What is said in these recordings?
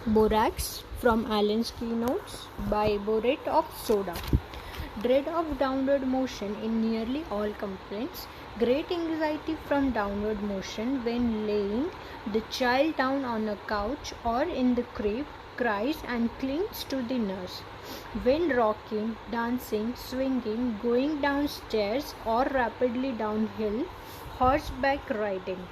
Borax from Allen's keynotes by borate of soda. Dread of downward motion in nearly all complaints. Great anxiety from downward motion when laying the child down on a couch or in the crib, cries and clings to the nurse. When rocking, dancing, swinging, going downstairs or rapidly downhill, horseback riding.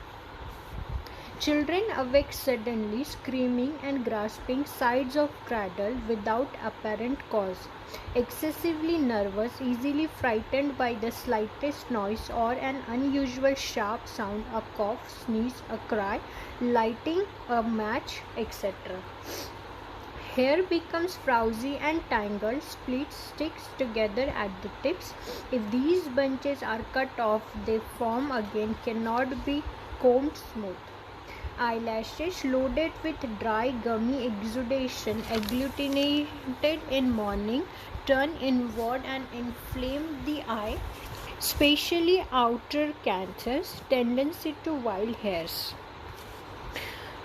Children awake suddenly, screaming and grasping sides of cradle without apparent cause. Excessively nervous, easily frightened by the slightest noise or an unusual sharp sound, a cough, sneeze, a cry, lighting a match, etc. Hair becomes frowsy and tangled, splits, sticks together at the tips. If these bunches are cut off, they form again, cannot be combed smooth. Eyelashes loaded with dry gummy exudation, agglutinated in morning, turn inward and inflame the eye, spatially outer canthus, tendency to wild hairs.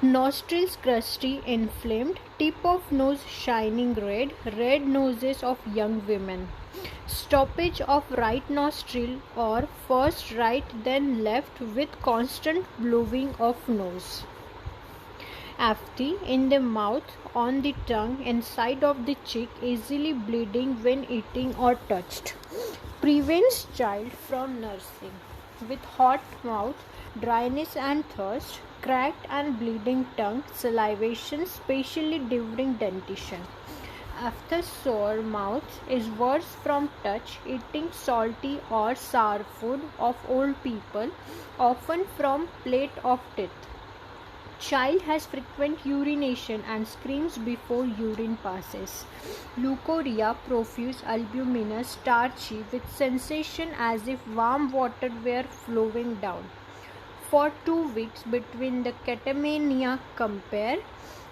Nostrils crusty, inflamed, tip of nose shining red, red noses of young women. Stoppage of right nostril or first right then left with constant blowing of nose. Apathy in the mouth, on the tongue, inside of the cheek, easily bleeding when eating or touched. Prevents child from nursing. With hot mouth, dryness and thirst, cracked and bleeding tongue, salivation, especially during dentition. After sore mouth is worse from touch, eating salty or sour food of old people, often from plate of teeth. Child has frequent urination and screams before urine passes. Leukorrhea profuse, albuminous, starchy, with sensation as if warm water were flowing down. For 2 weeks between the catamania, compare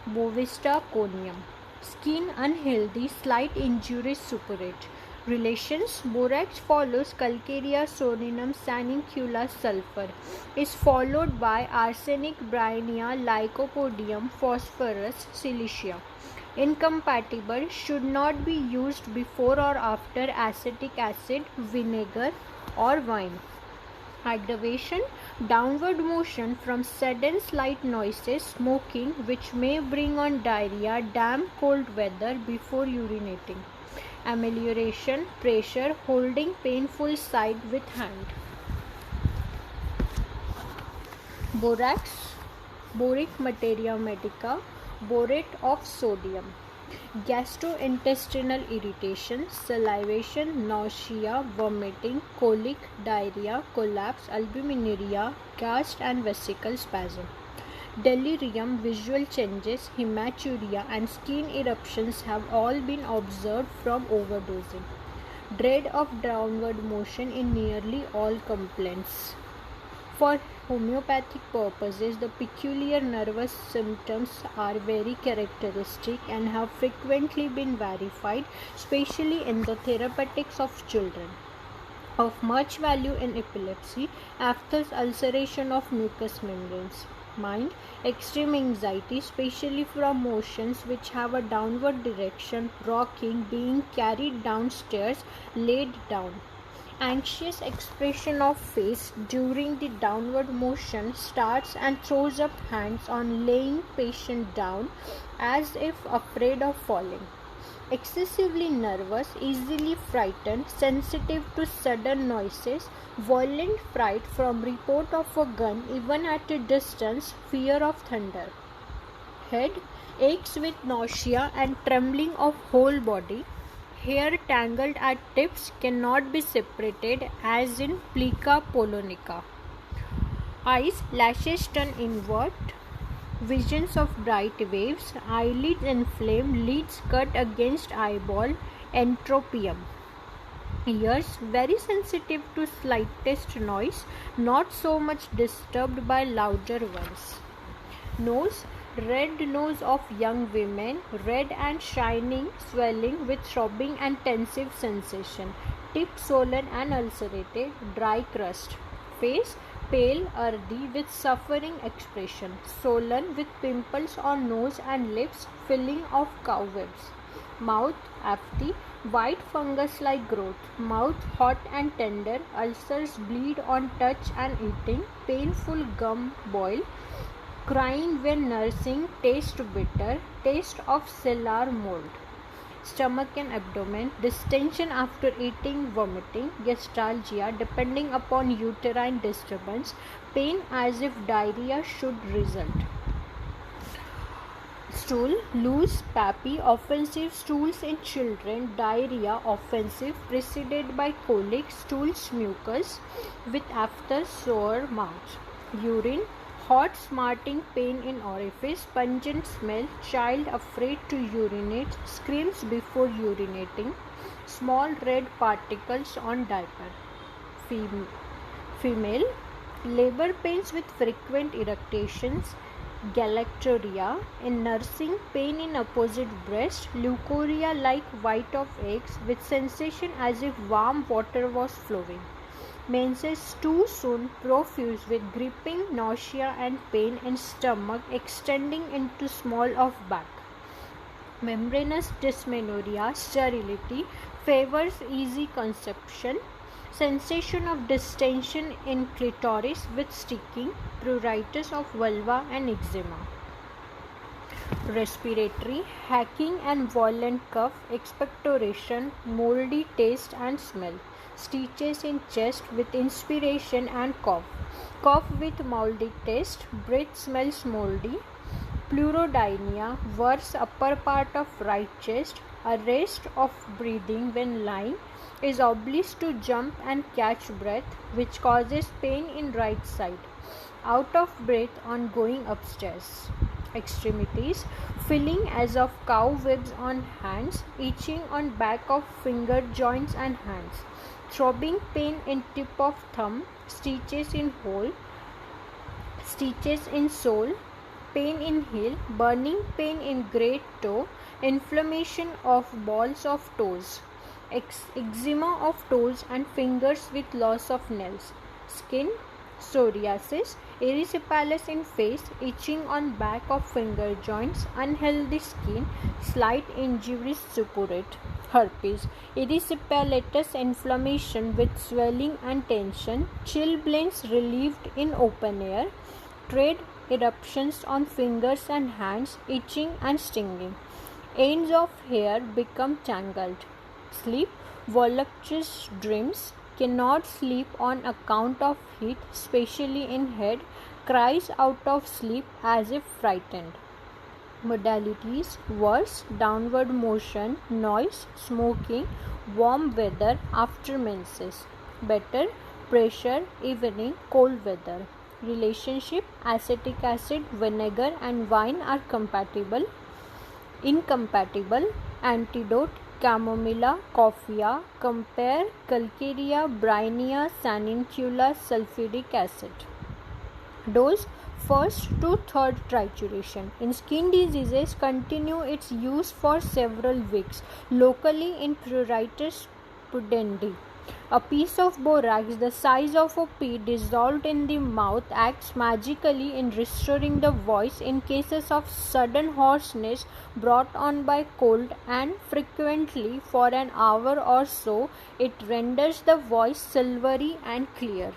Bovista conium. Skin unhealthy, slight injuries suppurate. Relations: borax follows Calcarea soninum sanicula sulfur, is followed by arsenic bryonia lycopodium phosphorus silicia. Incompatible, should not be used before or after acetic acid, vinegar or wine. Aggravation: downward motion from sudden slight noises, smoking, which may bring on diarrhea, damp cold weather before urinating. Amelioration: pressure, holding painful side with hand. Borax, boric materia medica, borate of sodium. Gastrointestinal irritation, salivation, nausea, vomiting, colic, diarrhea, collapse, albuminuria, gas and vesical spasm. Delirium, visual changes, hematuria and skin eruptions have all been observed from overdosing. Dread of downward motion in nearly all complaints. For homeopathic purposes, the peculiar nervous symptoms are very characteristic and have frequently been verified, especially in the therapeutics of children. Of much value in epilepsy, aphthous ulceration of mucous membranes. Mind: extreme anxiety, especially from motions which have a downward direction, rocking, being carried downstairs, laid down. Anxious expression of face during the downward motion, starts and throws up hands on laying patient down as if afraid of falling. Excessively nervous, easily frightened, sensitive to sudden noises, violent fright from report of a gun even at a distance, fear of thunder. Head: aches with nausea and trembling of whole body. Hair tangled at tips, cannot be separated as in Plica polonica. Eyes: lashes turn inward, visions of bright waves, eyelids inflamed, lids cut against eyeball, entropium. Ears: very sensitive to slightest noise, not so much disturbed by louder ones. Nose: red nose of young women, red and shining, swelling with throbbing and tensive sensation. Tip swollen and ulcerated, dry crust. Face: pale, earthy, with suffering expression, swollen with pimples on nose and lips, filling of cobwebs. Mouth apathy, white fungus-like growth. Mouth hot and tender, ulcers bleed on touch and eating, painful gum boil, crying when nursing, taste bitter, taste of cellar mold. Stomach and abdomen, distension after eating, vomiting, gastalgia depending upon uterine disturbance, pain as if diarrhea should result. Stool, loose, pappy, offensive stools in children, diarrhea, offensive, preceded by colic, stools, mucus, with after sore mouth. Urine, hot, smarting pain in orifice, pungent smell, child afraid to urinate, screams before urinating, small red particles on diaper. Female, labor pains with frequent eructations, galactorrhea in nursing, pain in opposite breast, leukorrhea like white of eggs with sensation as if warm water was flowing. Menses too soon, profuse with gripping, nausea and pain in stomach extending into small of back. Membranous dysmenorrhea, sterility, favors easy conception, sensation of distension in clitoris with sticking, pruritus of vulva and eczema. Respiratory, hacking and violent cough, expectoration, moldy taste and smell. Stitches in chest with inspiration and cough. Cough with moldy taste, breath smells moldy. Pleurodynia, worse upper part of right chest, arrest of breathing when lying, is obliged to jump and catch breath, which causes pain in right side. Out of breath on going upstairs. Extremities, filling as of cobwebs on hands, itching on back of finger joints and hands. Throbbing pain in tip of thumb, stitches in hole, stitches in sole, pain in heel, burning pain in great toe, inflammation of balls of toes, eczema of toes and fingers with loss of nails. Skin, psoriasis, erysipelas in face, itching on back of finger joints, unhealthy skin, slight injuries suppurate. Herpes, erysipelatous inflammation with swelling and tension, chilblains relieved in open air, trade eruptions on fingers and hands, itching and stinging. Ends of hair become tangled. Sleep, voluptuous dreams, cannot sleep on account of heat, especially in head, cries out of sleep as if frightened. Modalities, worse, downward motion, noise, smoking, warm weather after menses. Better, pressure, evening, cold weather. Relationship, acetic acid, vinegar and wine are compatible. Incompatible, antidote, Chamomilla, coffea. Compare Calcarea, Bryennia, Sanincula, sulfuric acid. Dose, first to third trituration. In skin diseases, continue its use for several weeks. Locally in pruritus pudendae. A piece of borax the size of a pea dissolved in the mouth acts magically in restoring the voice in cases of sudden hoarseness brought on by cold, and frequently for an hour or so it renders the voice silvery and clear.